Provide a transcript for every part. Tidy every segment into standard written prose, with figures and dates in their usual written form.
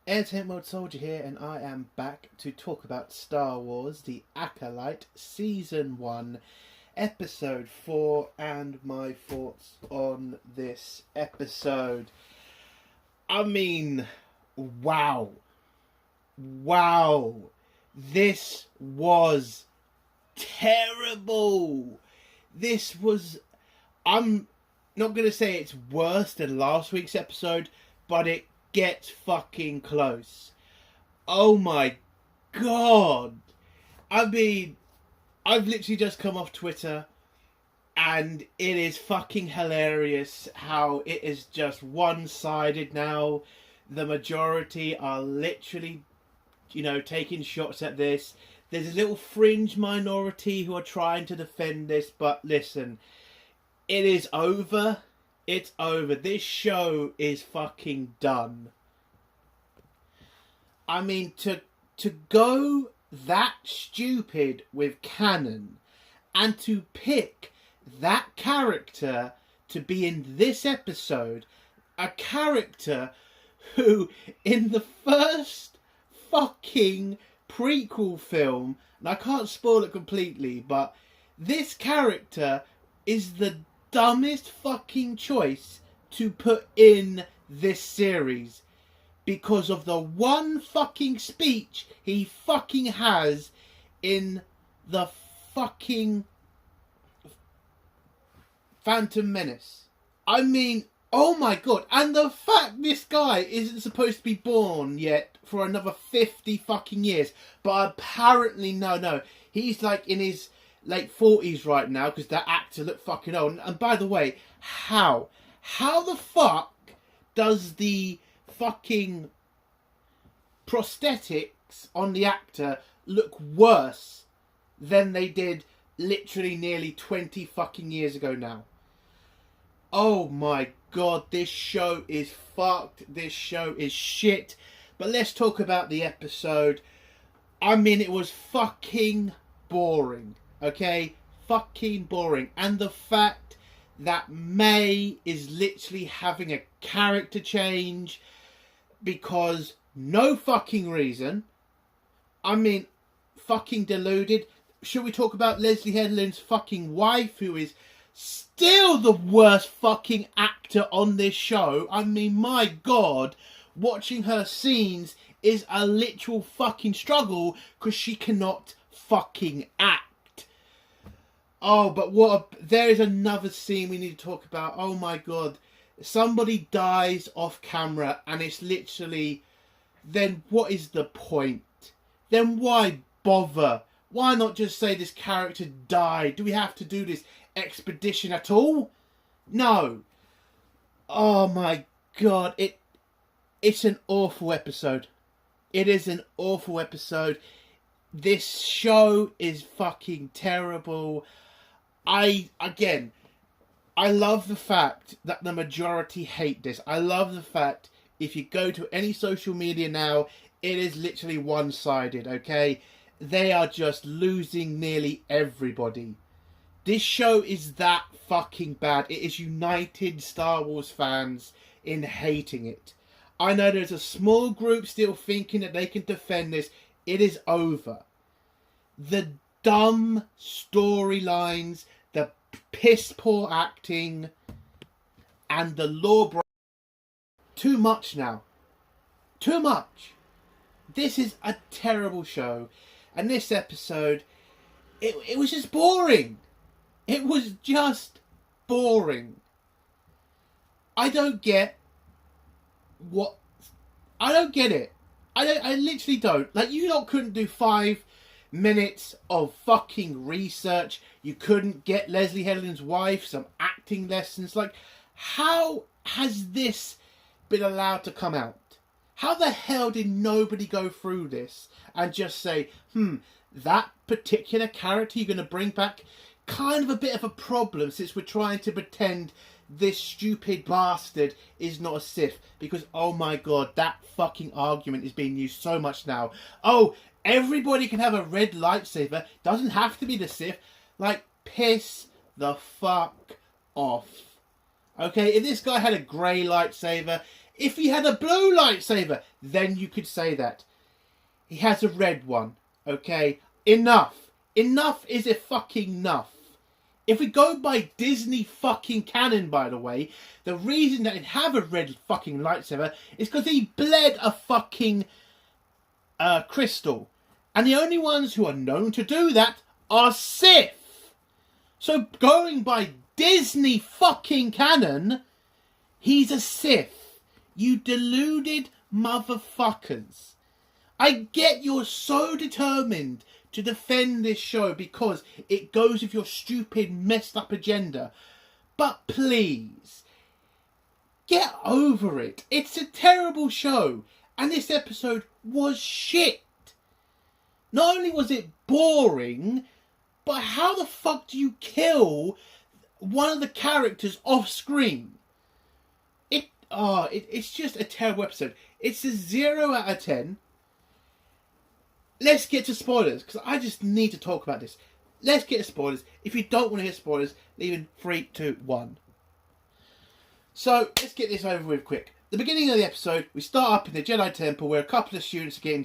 Entertainment World Soldier here, and I am back to talk about Star Wars The Acolyte Season 1, Episode 4, and my thoughts on this episode. I mean, wow. Wow. This was terrible. This was... I'm not going to say it's worse than last week's episode, but it gets fucking close. Oh my god. I mean, I've literally just come off Twitter and it is fucking hilarious how it is just one-sided now. The majority are literally, taking shots at this. There's a little fringe minority who are trying to defend this, but listen, it is over. It's over. This show is fucking done. I mean, to go that stupid with canon and to pick that character to be in this episode, a character who in the first fucking prequel film, and I can't spoil it completely, but this character is the dumbest fucking choice to put in this series because of the one fucking speech he fucking has in the fucking Phantom Menace. I mean, oh my god, and the fact this guy isn't supposed to be born yet for another 50 fucking years, but apparently no, he's like in his late 40s right now because that actor looked fucking old. And by the way, how the fuck does the fucking prosthetics on the actor look worse than they did literally nearly 20 fucking years ago now? Oh my god, this show is fucked. This show is shit. But let's talk about the episode. I mean, it was fucking boring. Okay, fucking boring. And the fact that May is literally having a character change because no fucking reason. I mean, fucking deluded. Should we talk about Leslie Headland's fucking wife, who is still the worst fucking actor on this show? I mean, my god, watching her scenes is a literal fucking struggle because she cannot fucking act. Oh, but there is another scene we need to talk about. Oh my god. Somebody dies off camera and it's literally... Then what is the point? Then why bother? Why not just say this character died? Do we have to do this expedition at all? No. Oh my god. It's an awful episode. It is an awful episode. This show is fucking terrible. I love the fact that the majority hate this. I love the fact if you go to any social media now, it is literally one-sided, okay? They are just losing nearly everybody. This show is that fucking bad. It is united Star Wars fans in hating it. I know there's a small group still thinking that they can defend this. It is over. The dumb storylines, the piss poor acting, and the law too much now. Too much. This is a terrible show. And this episode, it was just boring. It was just boring. I don't get what... I don't get it. I literally don't. Like, you lot couldn't do 5 minutes of fucking research. You couldn't get Leslie Headland's wife some acting lessons. Like, how has this been allowed to come out? How the hell did nobody go through this and just say, that particular character you're going to bring back, kind of a bit of a problem since we're trying to pretend this stupid bastard is not a Sith? Because, oh my god, that fucking argument is being used so much now. Oh, everybody can have a red lightsaber. Doesn't have to be the Sith. Like, piss the fuck off. Okay, if this guy had a grey lightsaber, If he had a blue lightsaber, then you could say that. He has a red one. Okay? Enough. Enough is a fucking enough. If we go by Disney fucking canon, by the way, the reason that he'd have a red fucking lightsaber is because he bled a fucking crystal. And the only ones who are known to do that are Sith. So going by Disney fucking canon, he's a Sith. You deluded motherfuckers. I get you're so determined to defend this show because it goes with your stupid, messed up agenda. But please, get over it. It's a terrible show. And this episode was shit. Not only was it boring, but how the fuck do you kill one of the characters off screen? It's just a terrible episode. It's a 0 out of 10. Let's get to spoilers, because I just need to talk about this. Let's get to spoilers. If you don't want to hear spoilers, leave in 3, 2, 1. So, let's get this over with quick. The beginning of the episode, we start up in the Jedi Temple where a couple of students are getting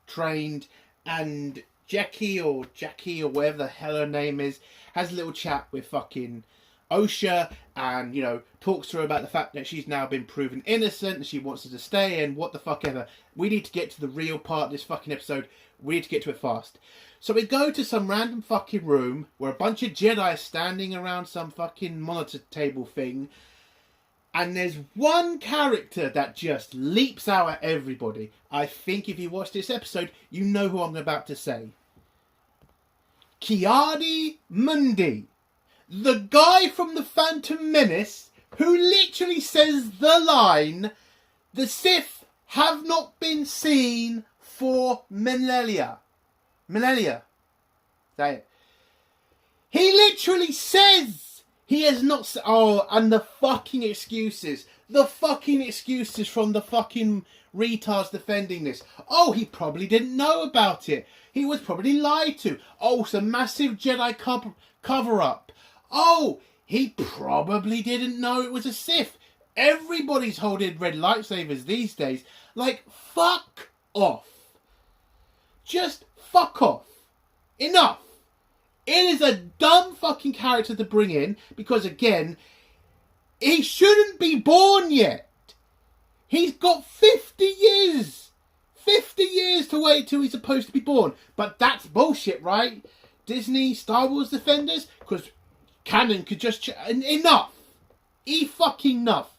trained, and Jackie or whatever the hell her name is, has a little chat with fucking Osha and, you know, talks to her about the fact that she's now been proven innocent and she wants her to stay and what the fuck ever. We need to get to the real part of this fucking episode. We need to get to it fast. So we go to some random fucking room where a bunch of Jedi are standing around some fucking monitor table thing. And there's one character that just leaps out at everybody. I think if you watch this episode, you know who I'm about to say. Ki-Adi-Mundi. The guy from the Phantom Menace who literally says the line, "The Sith have not been seen for millennia." Millennia. Say it. He literally says he has not... Oh, and the fucking excuses. The fucking excuses from the fucking retards defending this. Oh, he probably didn't know about it. He was probably lied to. Oh, some massive Jedi cover-up. Oh, he probably didn't know it was a Sith. Everybody's holding red lightsabers these days. Like, fuck off. Just fuck off. Enough. It is a dumb fucking character to bring in because, again, he shouldn't be born yet. He's got 50 years. 50 years to wait till he's supposed to be born. But that's bullshit, right? Disney, Star Wars defenders? Because canon could just... Enough. E-fucking enough.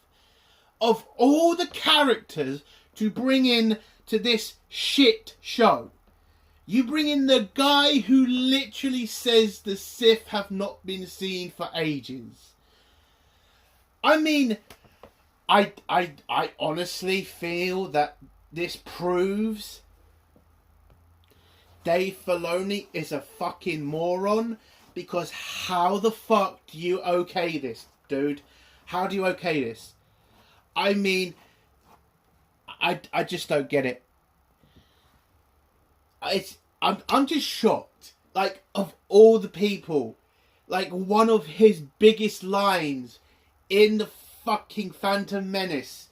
Of all the characters to bring in to this shit show, you bring in the guy who literally says the Sith have not been seen for ages. I mean, I honestly feel that this proves Dave Filoni is a fucking moron, because how the fuck do you okay this, dude? How do you okay this? I mean, I just don't get it. I'm just shocked. Like, of all the people, like, one of his biggest lines in the fucking Phantom Menace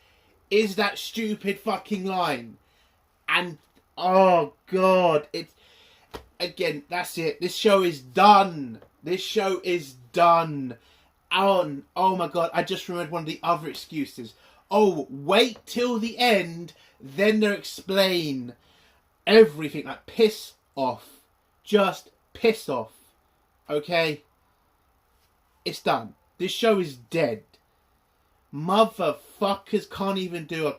is that stupid fucking line. And, oh god, it's... Again, that's it. This show is done. This show is done. Oh my god, I just remembered one of the other excuses. Oh, wait till the end, then they'll explain everything. Like, piss off. Just piss off. Okay? It's done. This show is dead. Motherfuckers can't even do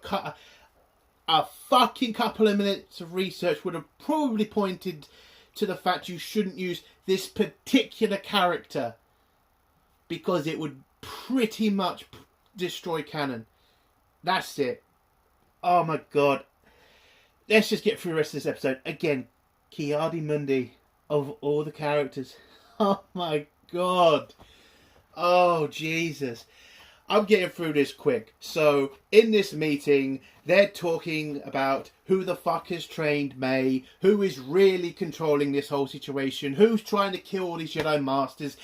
a fucking couple of minutes of research would have probably pointed to the fact you shouldn't use this particular character because it would pretty much destroy canon. That's it. Oh my god. Let's just get through the rest of this episode. Again, Ki-Adi-Mundi, of all the characters. Oh my god. Oh Jesus. I'm getting through this quick. So, in this meeting, they're talking about who the fuck has trained May, who is really controlling this whole situation, who's trying to kill all these Jedi Masters.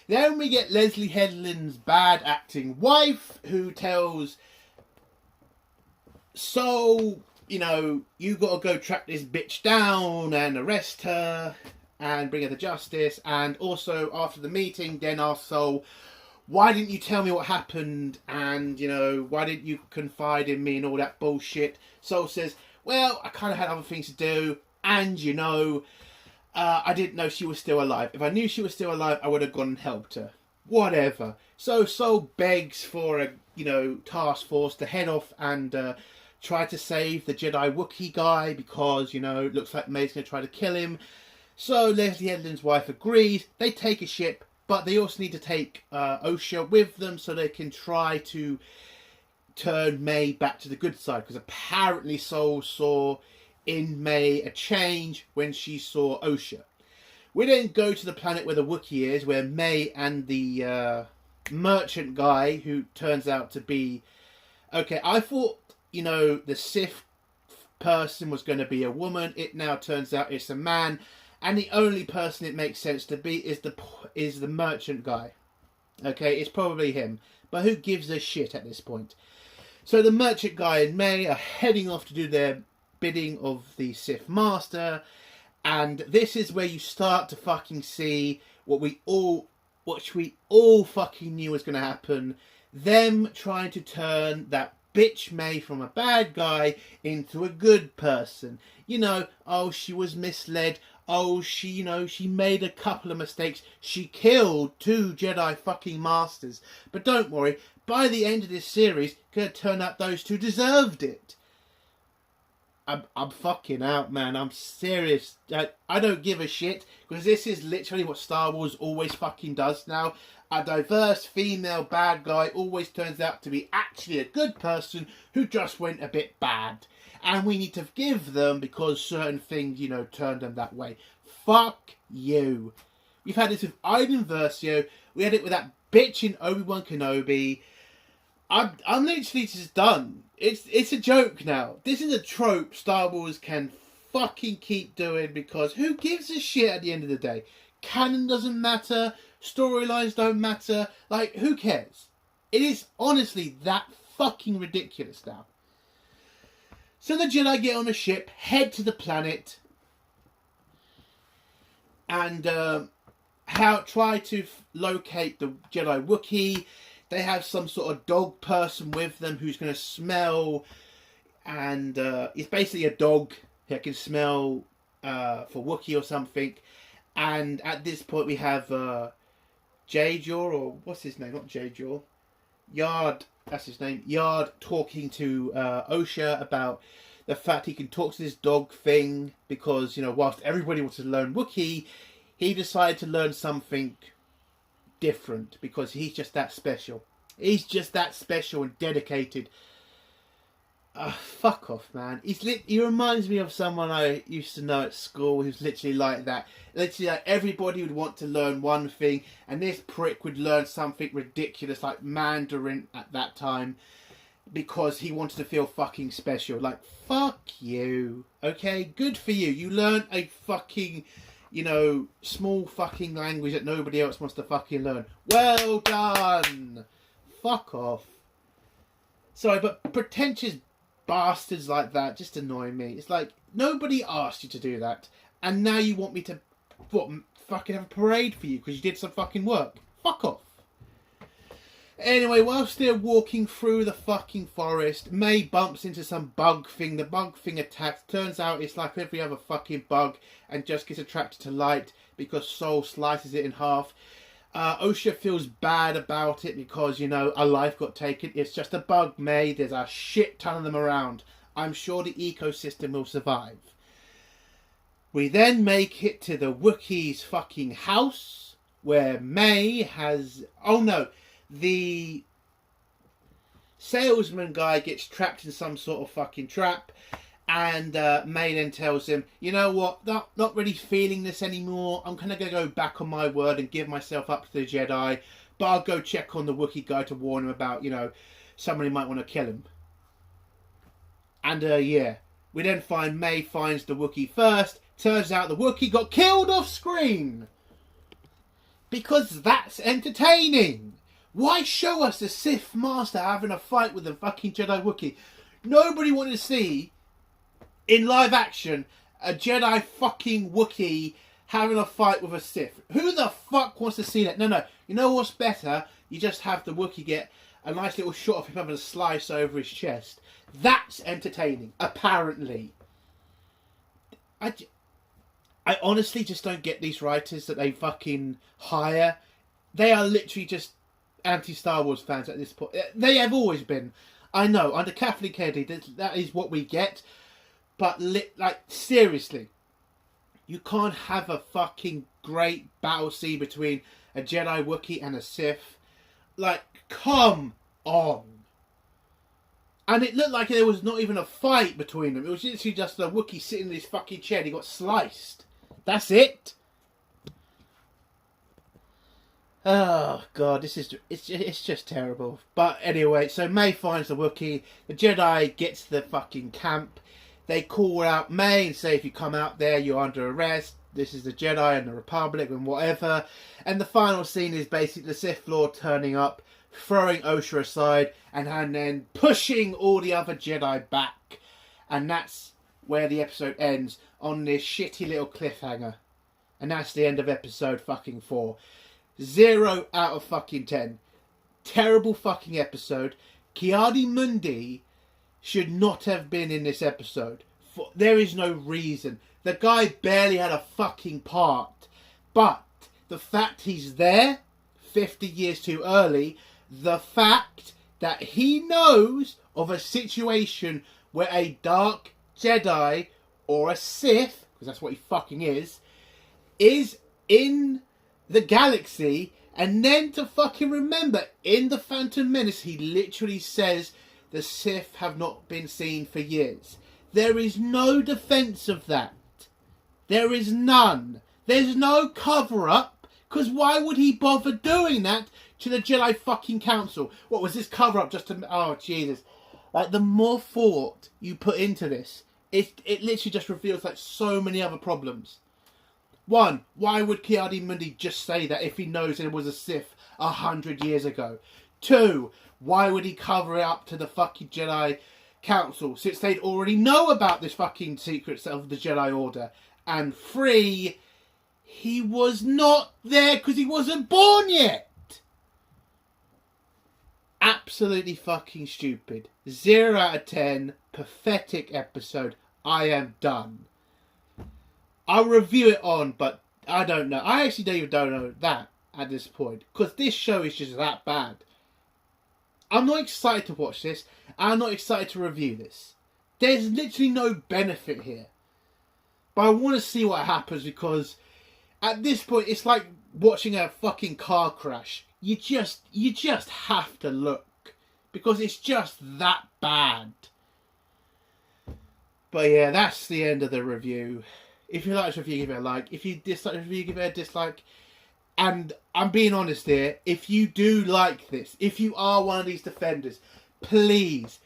Then we get Leslie Headland's bad acting wife, who tells So, you know, you got to go track this bitch down and arrest her and bring her to justice. And also, after the meeting, then asks Soul, why didn't you tell me what happened? And, you know, why didn't you confide in me and all that bullshit? Soul says, well, I kind of had other things to do. And, you know, I didn't know she was still alive. If I knew she was still alive, I would have gone and helped her. Whatever. So Soul begs for a, you know, task force to head off and try to save the Jedi Wookiee guy because, you know, it looks like May's going to try to kill him. So Leslie Edlund's wife agrees. They take a ship, but they also need to take Osha with them so they can try to turn May back to the good side. Because apparently Soul saw in May a change when she saw Osha. We then go to the planet where the Wookiee is, where May and the merchant guy, who turns out to be... Okay, I thought, you know, the Sith person was going to be a woman. It now turns out it's a man. And the only person it makes sense to be is the merchant guy. Okay, it's probably him. But who gives a shit at this point? So the merchant guy and May are heading off to do their bidding of the Sith Master. And this is where you start to fucking see what we all fucking knew was going to happen. Them trying to turn that bitch May from a bad guy into a good person. You know, oh, she was misled. Oh, she, you know, she made a couple of mistakes. She killed 2 Jedi fucking Masters. But don't worry, by the end of this series, it's going to turn out those 2 deserved it. I'm fucking out, man. I'm serious. I don't give a shit, because this is literally what Star Wars always fucking does now. A diverse female bad guy always turns out to be actually a good person who just went a bit bad. And we need to forgive them because certain things, you know, turned them that way. Fuck you. We've had this with Iden Versio. We had it with that bitch in Obi-Wan Kenobi. I'm literally just done. It's a joke now. This is a trope Star Wars can fucking keep doing, because who gives a shit at the end of the day? Canon doesn't matter. Storylines don't matter. Like, who cares? It is honestly that fucking ridiculous now. So the Jedi get on a ship, head to the planet, and try to locate the Jedi Wookiee. They have some sort of dog person with them who's going to smell, and it's basically a dog that can smell for Wookiee or something. And at this point we have J-Jaw, or what's his name? Not J-Jaw. Yard, that's his name. Yard talking to Osha about the fact he can talk to this dog thing, because, you know, whilst everybody wants to learn Wookiee, he decided to learn something different because he's just that special. He's just that special and dedicated. Fuck off, man. He reminds me of someone I used to know at school who's literally like that. Literally, like, everybody would want to learn one thing, and this prick would learn something ridiculous like Mandarin at that time because he wanted to feel fucking special. Like, fuck you. Okay, good for you. You learned a fucking, you know, small fucking language that nobody else wants to fucking learn. Well done. Fuck off. Sorry, but pretentious bastards like that just annoy me. It's like, nobody asked you to do that, and now you want me to, what, fucking have a parade for you because you did some fucking work. Fuck off. Anyway, whilst they're walking through the fucking forest, May bumps into some bug thing. The bug thing attacks. Turns out it's like every other fucking bug and just gets attracted to light because Soul slices it in half. Osha feels bad about it because, you know, a life got taken. It's just a bug, May. There's a shit ton of them around. I'm sure the ecosystem will survive. We then make it to the Wookiee's fucking house, where May has... Oh no, the salesman guy gets trapped in some sort of fucking trap, and May then tells him, you know what, not really feeling this anymore. I'm kind of going to go back on my word and give myself up to the Jedi, but I'll go check on the Wookiee guy to warn him about, you know, somebody might want to kill him. And yeah, we then find May finds the Wookiee first. Turns out the Wookiee got killed off screen. Because that's entertaining. Why show us the Sith Master having a fight with the fucking Jedi Wookiee? Nobody wanted to see, in live action, a Jedi fucking Wookiee having a fight with a Sith. Who the fuck wants to see that? No. You know what's better? You just have the Wookiee get a nice little shot of him having a slice over his chest. That's entertaining, apparently. I honestly just don't get these writers that they fucking hire. They are literally just anti-Star Wars fans at this point. They have always been. I know, under Kathleen Kennedy, that is what we get. But, seriously, you can't have a fucking great battle scene between a Jedi Wookiee and a Sith. Come on. And it looked like there was not even a fight between them. It was literally just a Wookiee sitting in his fucking chair and he got sliced. That's it. Oh god, it's just terrible. But anyway, so May finds the Wookiee. The Jedi gets to the fucking camp. They call out May and say, if you come out there, you're under arrest. This is the Jedi and the Republic and whatever. And the final scene is basically the Sith Lord turning up, throwing Osha aside, and then pushing all the other Jedi back. And that's where the episode ends, on this shitty little cliffhanger. And that's the end of episode fucking 4. 0 out of fucking 10. Terrible fucking episode. Ki-Adi-Mundi should not have been in this episode. There is no reason. The guy barely had a fucking part. But the fact he's there, 50 years too early, the fact that he knows of a situation where a dark Jedi or a Sith, because that's what he fucking is in the galaxy, and then to fucking remember, in The Phantom Menace, he literally says the Sith have not been seen for years. There is no defence of that. There is none. There's no cover-up, because why would he bother doing that to the Jedi fucking Council? What was this cover-up just to... Oh, Jesus. The more thought you put into this, it literally just reveals, so many other problems. One, why would Ki-Adi-Mundi just say that if he knows there was a Sith 100 years ago? Two, why would he cover it up to the fucking Jedi Council, since they'd already know about this fucking secrets of the Jedi Order? And three, he was not there because he wasn't born yet. Absolutely fucking stupid. 0 out of 10. Pathetic episode. I am done. I'll review it on, but I don't know. I actually don't know that at this point, because this show is just that bad. I'm not excited to watch this. I'm not excited to review this. There's literally no benefit here. But I want to see what happens, because at this point it's like watching a fucking car crash. You just have to look, because it's just that bad. But yeah, that's the end of the review. If you like this review, give it a like. If you dislike the review, give it a dislike. And I'm being honest here, if you do like this, if you are one of these defenders, please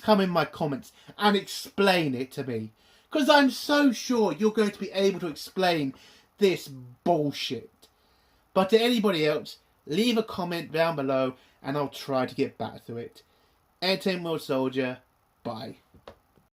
come in my comments and explain it to me. Because I'm so sure you're going to be able to explain this bullshit. But to anybody else, leave a comment down below and I'll try to get back to it. Entertainment World Soldier, bye.